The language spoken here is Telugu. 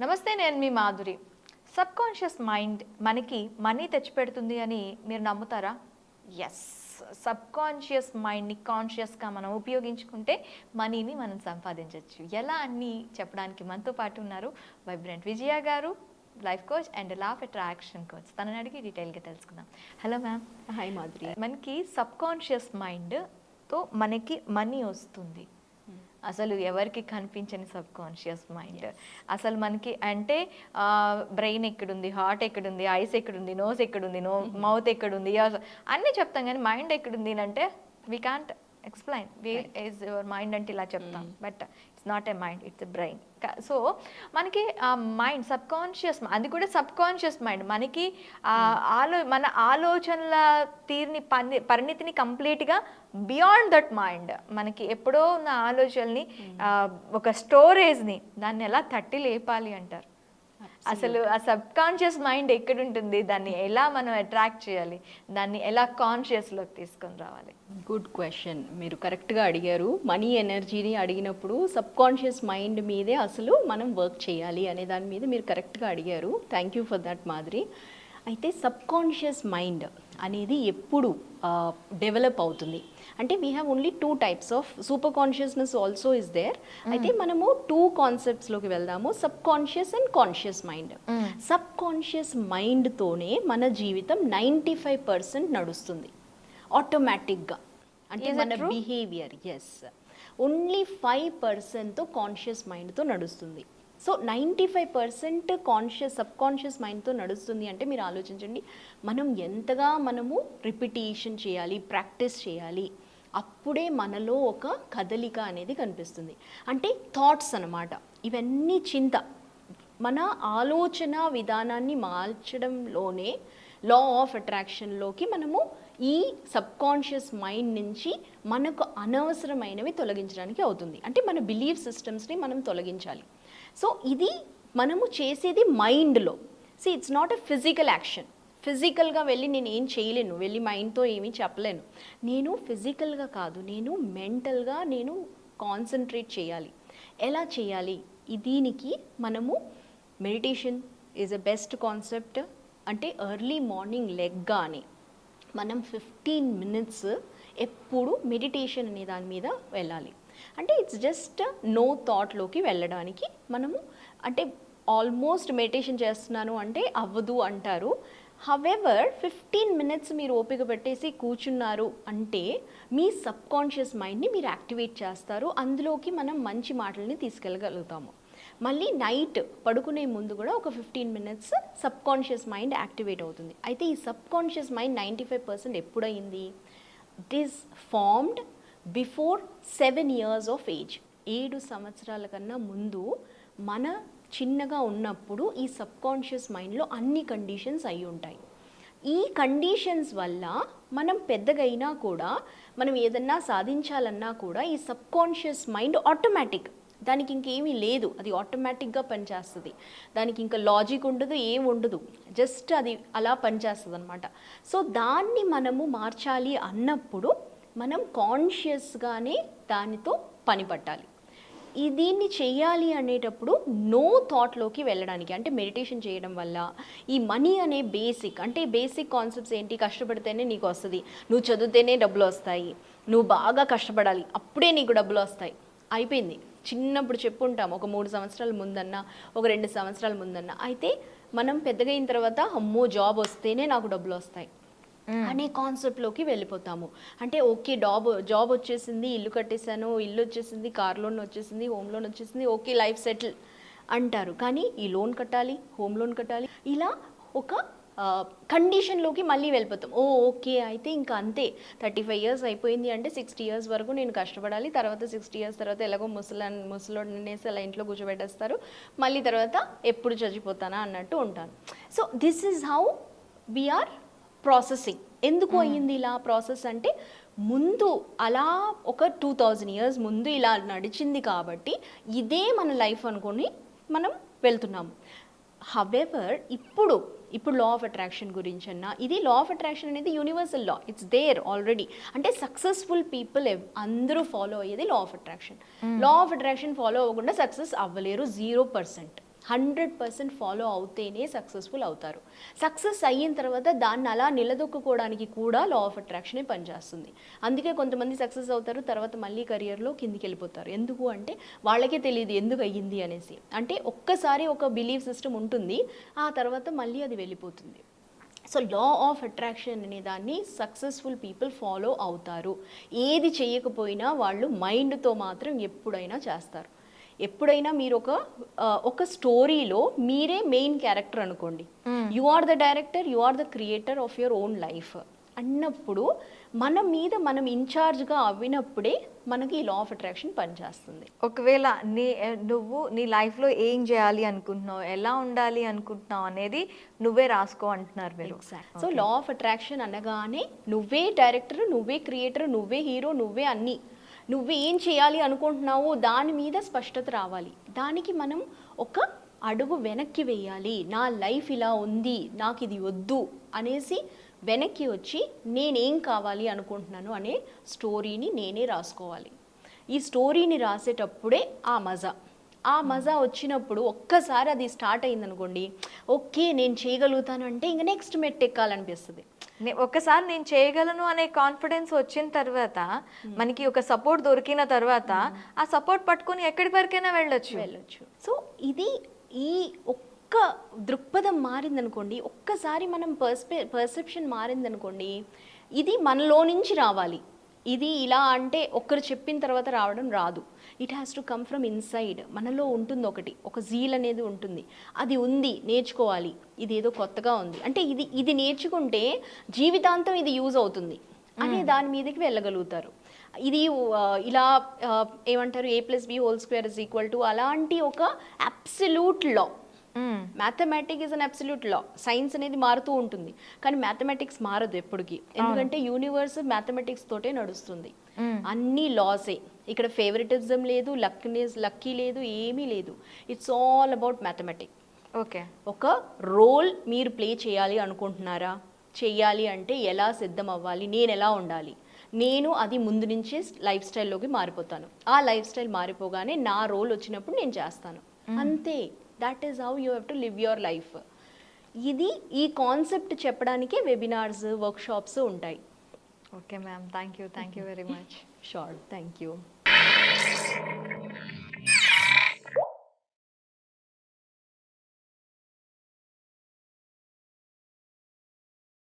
నమస్తే, నేను మీ మాధురి. సబ్ కాన్షియస్ మైండ్ మనకి మనీ తెచ్చిపెడుతుంది అని మీరు నమ్ముతారా? ఎస్. సబ్ కాన్షియస్ మైండ్ని కాన్షియస్గా మనం ఉపయోగించుకుంటే మనీని మనం సంపాదించవచ్చు. ఎలా అని చెప్పడానికి మనతో పాటు ఉన్నారు వైబ్రెంట్ విజయ గారు, life coach and law of attraction coach. తనని అడిగి డీటెయిల్గా తెలుసుకుందాం. Hello ma'am. హాయ్ మాధురి. మనకి సబ్ కాన్షియస్ మైండ్తో మనకి మనీ వస్తుంది. అసలు ఎవరికి కనిపించని సబ్ కాన్షియస్ మైండ్. అసలు మనకి అంటే బ్రెయిన్ ఎక్కడుంది, హార్ట్ ఎక్కడుంది, ఐస్ ఎక్కడుంది, నోస్ ఎక్కడుంది, మౌత్ ఎక్కడుంది, అన్నీ చెప్తాం. కానీ మైండ్ ఎక్కడుంది అంటే we can't explain where is your mind అంటే ఇలా చెప్తాం. But it's not a mind, it's a brain. So మనకి ఆ మైండ్ సబ్ కాన్షియస్, అది కూడా సబ్ కాన్షియస్ మైండ్ మనకి మన ఆలోచనల తీరుని పరిణితిని కంప్లీట్గా బియాండ్ దట్ మైండ్, మనకి ఎప్పుడో ఉన్న ఆలోచనల్ని ఒక స్టోరేజ్ని దాన్ని ఎలా తట్టి లేపాలి అంటారు. అసలు ఆ సబ్ కాన్షియస్ మైండ్ ఎక్కడుంటుంది, దాన్ని ఎలా మనం అట్రాక్ట్ చేయాలి, దాన్ని ఎలా కాన్షియస్లోకి తీసుకొని రావాలి? Good question. మీరు కరెక్ట్గా అడిగారు. మనీ ఎనర్జీని అడిగినప్పుడు సబ్ కాన్షియస్ మైండ్ మీదే అసలు మనం వర్క్ చేయాలి అనే దాని మీద మీరు కరెక్ట్గా అడిగారు. Thank you for that Madhuri. అయితే సబ్ కాన్షియస్ మైండ్ అనేది ఎప్పుడు డెవలప్ అవుతుంది అంటే we have only 2 types of super consciousness also is there. అయితే మనము 2 కాన్సెప్ట్స్లోకి వెళ్దాము, subconscious and conscious mind. Subconscious మైండ్తోనే మన జీవితం 95% నడుస్తుంది ఆటోమేటిక్గా. అంటే మన బిహేవియర్ ఓన్లీ 5%తో కాన్షియస్ మైండ్తో నడుస్తుంది. సో 95% సబ్ కాన్షియస్ మైండ్తో నడుస్తుంది అంటే మీరు ఆలోచించండి, మనం ఎంతగా మనము రిపిటేషన్ చేయాలి, ప్రాక్టీస్ చేయాలి, అప్పుడే మనలో ఒక కదలిక అనేది కనిపిస్తుంది. అంటే థాట్స్ అన్నమాట. ఇవన్నీ చింత మన ఆలోచన విధానాన్ని మార్చడంలోనే లా ఆఫ్ అట్రాక్షన్లోకి మనము ఈ సబ్ కాన్షియస్ మైండ్ నుంచి మనకు అనవసరమైనవి తొలగించడానికి అవుతుంది. అంటే మన బిలీఫ్ సిస్టమ్స్ని మనం తొలగించాలి. సో ఇది మనము చేసేది మైండ్లో. So it's not a physical action. ఫిజికల్గా వెళ్ళి నేను ఏం చేయలేను, వెళ్ళి మైండ్తో ఏమీ చెప్పలేను. నేను ఫిజికల్గా కాదు, నేను మెంటల్గా నేను కాన్సన్ట్రేట్ చేయాలి. ఎలా చేయాలి? దీనికి మనము meditation is a best concept. అంటే ఎర్లీ మార్నింగ్ లెగ్గానే మనం 15 minutes ఎప్పుడు మెడిటేషన్ అనే దాని మీద వెళ్ళాలి. అంటే ఇట్స్ జస్ట్ నో థాట్లోకి వెళ్ళడానికి మనము, అంటే ఆల్మోస్ట్ మెడిటేషన్ చేస్తున్నాను అంటే అవ్వదు అంటారు. హవెవర్ 15 minutes మీరు ఓపిక పెట్టేసి కూర్చున్నారు అంటే మీ సబ్ కాన్షియస్ మైండ్ని మీరు యాక్టివేట్ చేస్తారు. అందులోకి మనం మంచి మాటల్ని తీసుకెళ్ళగలుగుతాము. మళ్ళీ నైట్ పడుకునే ముందు కూడా ఒక 15 minutes subconscious mind activate అవుతుంది. అయితే ఈ సబ్ కాన్షియస్ మైండ్ 95% ఎప్పుడైంది? It is formed before 7 years of age. 7 సంవత్సరాల కన్నా ముందు మన చిన్నగా ఉన్నప్పుడు ఈ సబ్ కాన్షియస్ మైండ్లో అన్ని కండిషన్స్ అయి ఉంటాయి. ఈ కండిషన్స్ వల్ల మనం పెద్దగైనా కూడా మనం ఏదన్నా సాధించాలన్నా కూడా ఈ సబ్ కాన్షియస్ మైండ్ ఆటోమేటిక్, దానికి ఇంకేమీ లేదు, అది ఆటోమేటిక్గా పనిచేస్తుంది. దానికి ఇంకా లాజిక్ ఉండదు, ఏం ఉండదు, జస్ట్ అది అలా పనిచేస్తుంది అనమాట. సో దాన్ని మనము మార్చాలి అన్నప్పుడు మనం కాన్షియస్గానే దానితో పని పట్టాలి. దీన్ని చేయాలి అనేటప్పుడు నో థాట్లోకి వెళ్ళడానికి, అంటే మెడిటేషన్ చేయడం వల్ల ఈ మనీ అనే బేసిక్, అంటే బేసిక్ కాన్సెప్ట్స్ ఏంటి? కష్టపడితేనే నీకు వస్తుంది, నువ్వు చదివితేనే డబ్బులు వస్తాయి, నువ్వు బాగా కష్టపడాలి అప్పుడే నీకు డబ్బులు వస్తాయి. అయిపోయింది. చిన్నప్పుడు చెప్పుంటాం, ఒక 3 సంవత్సరాల ముందన్నా, ఒక 2 సంవత్సరాల ముందన్నా. అయితే మనం పెద్దగా అయిన తర్వాత అమ్మో జాబ్ వస్తేనే నాకు డబ్బులు వస్తాయి అనే కాన్సెప్ట్లోకి వెళ్ళిపోతాము. అంటే ఓకే జాబ్ వచ్చేసింది, ఇల్లు కట్టేశాను, ఇల్లు వచ్చేసింది, కార్ లోన్ వచ్చేసింది, హోమ్ లోన్ వచ్చేసింది, ఓకే లైఫ్ సెటిల్ అంటారు. కానీ ఈ లోన్ కట్టాలి, హోమ్ లోన్ కట్టాలి, ఇలా ఒక కండిషన్లోకి మళ్ళీ వెళ్ళిపోతాం. ఓకే అయితే ఇంకా అంతే, 35 years అయిపోయింది అంటే 60 years వరకు నేను కష్టపడాలి, తర్వాత 60 years తర్వాత ఎలాగో ముసలోడినేసి అలా ఇంట్లో కూర్చోబెట్టేస్తారు, మళ్ళీ తర్వాత ఎప్పుడు చచ్చిపోతానా అన్నట్టు ఉంటాను. So this is how we are processing. ఎందుకు అయ్యింది ఇలా ప్రాసెస్ అంటే ముందు అలా ఒక 2000 years ముందు ఇలా నడిచింది కాబట్టి ఇదే మన లైఫ్ అనుకొని మనం వెళ్తున్నాము. హవెవర్ ఇప్పుడు లా ఆఫ్ అట్రాక్షన్ గురించి అన్నా, ఇది లా ఆఫ్ అట్రాక్షన్ అనేది universal law, it's there already. అంటే సక్సెస్ఫుల్ పీపుల్ అందరూ ఫాలో అయ్యేది law of attraction. Law of attraction follow అవ్వకుండా సక్సెస్ అవ్వలేరు 0%. 100% ఫాలో అవుతేనే సక్సెస్ఫుల్ అవుతారు. సక్సెస్ అయిన తర్వాత దాన్ని అలా నిలదొక్కుకోవడానికి కూడా లా ఆఫ్ అట్రాక్షనే పనిచేస్తుంది. అందుకే కొంతమంది సక్సెస్ అవుతారు, తర్వాత మళ్ళీ కెరియర్లో కిందికి వెళ్ళిపోతారు. ఎందుకు అంటే వాళ్ళకే తెలియదు ఎందుకు అయ్యింది అనేసి. అంటే ఒక్కసారి ఒక బిలీఫ్ సిస్టమ్ ఉంటుంది, ఆ తర్వాత మళ్ళీ అది వెళ్ళిపోతుంది. సో లా ఆఫ్ అట్రాక్షన్ అనే దాన్ని సక్సెస్ఫుల్ పీపుల్ ఫాలో అవుతారు. ఏది చేయకపోయినా వాళ్ళు మైండ్తో మాత్రం ఎప్పుడైనా చేస్తారు. ఎప్పుడైనా మీరు ఒక స్టోరీలో మీరే మెయిన్ క్యారెక్టర్ అనుకోండి, you are the director, you are the creator of your own life అన్నప్పుడు మన మీద మనం ఇన్ఛార్జ్గా అవ్వినప్పుడే మనకి ఈ లా ఆఫ్ అట్రాక్షన్ పనిచేస్తుంది. ఒకవేళ నువ్వు నీ లైఫ్లో ఏం చేయాలి అనుకుంటున్నావు, ఎలా ఉండాలి అనుకుంటున్నావు అనేది నువ్వే రాసుకో అంటున్నారు మీరు. సో లా ఆఫ్ అట్రాక్షన్ అనగానే నువ్వే డైరెక్టర్, నువ్వే క్రియేటర్, నువ్వే హీరో, నువ్వే అన్నీ. నువ్వు ఏం చేయాలి అనుకుంటున్నావు దాని మీద స్పష్టత రావాలి. దానికి మనం ఒక అడుగు వెనక్కి వేయాలి. నా లైఫ్ ఇలా ఉంది, నాకు ఇది వద్దు అనేసి వెనక్కి వచ్చి నేనేం కావాలి అనుకుంటున్నాను అనే స్టోరీని నేనే రాసుకోవాలి. ఈ స్టోరీని రాసేటప్పుడే ఆ మజా వచ్చినప్పుడు ఒక్కసారి అది స్టార్ట్ అయిందనుకోండి, ఓకే నేను చేయగలుగుతాను అంటే ఇంక నెక్స్ట్ మెట్ ఎక్కాలనిపిస్తుంది. ఒక్కసారి నేను చేయగలను అనే కాన్ఫిడెన్స్ వచ్చిన తర్వాత, మనకి ఒక సపోర్ట్ దొరికిన తర్వాత ఆ సపోర్ట్ పట్టుకొని ఎక్కడి వరకైనా వెళ్ళొచ్చు. సో ఇది ఈ ఒక్క దృక్పథం మారిందనుకోండి, ఒక్కసారి మనం పర్సెప్షన్ మారిందనుకోండి, ఇది మనలో నుంచి రావాలి. ఇది ఇలా అంటే ఒక్కరు చెప్పిన తర్వాత రావడం రాదు. It has to come from inside. మనలో ఉంటుంది ఒక జీల్ అనేది ఉంటుంది. అది ఉంది, నేర్చుకోవాలి, ఇది ఏదో కొత్తగా ఉంది అంటే ఇది నేర్చుకుంటే జీవితాంతం ఇది యూజ్ అవుతుంది అనే దాని మీదకి వెళ్ళగలుగుతారు. ఇది ఇలా ఏమంటారు A+B² అలాంటి ఒక absolute law. Mathematics is an absolute law. Science అనేది మారుతూ ఉంటుంది, కానీ మ్యాథమెటిక్స్ మారదు ఎప్పటికీ. ఎందుకంటే యూనివర్స్ మ్యాథమెటిక్స్ తోటే నడుస్తుంది. అన్ని లాసే. ఇక్కడ ఫేవరెటిజం లేదు, లక్కీ లేదు, ఏమీ లేదు. It's all about mathematics. Okay, ఒక రోల్ మీరు ప్లే చేయాలి అనుకుంటున్నారా? చెయ్యాలి అంటే ఎలా సిద్ధం అవ్వాలి, నేను ఎలా ఉండాలి, నేను అది ముందు నుంచే లైఫ్ స్టైల్లోకి మారిపోతాను. ఆ లైఫ్ స్టైల్ మారిపోగానే నా రోల్ వచ్చినప్పుడు నేను చేస్తాను, అంతే. That is how you have to live your life. ఈ కాన్సెప్ట్ చెప్పడానికే వెబినార్స్, వర్క్షాప్స్ ఉంటాయి. Okay ma'am, thank you very much. Sure, thank you.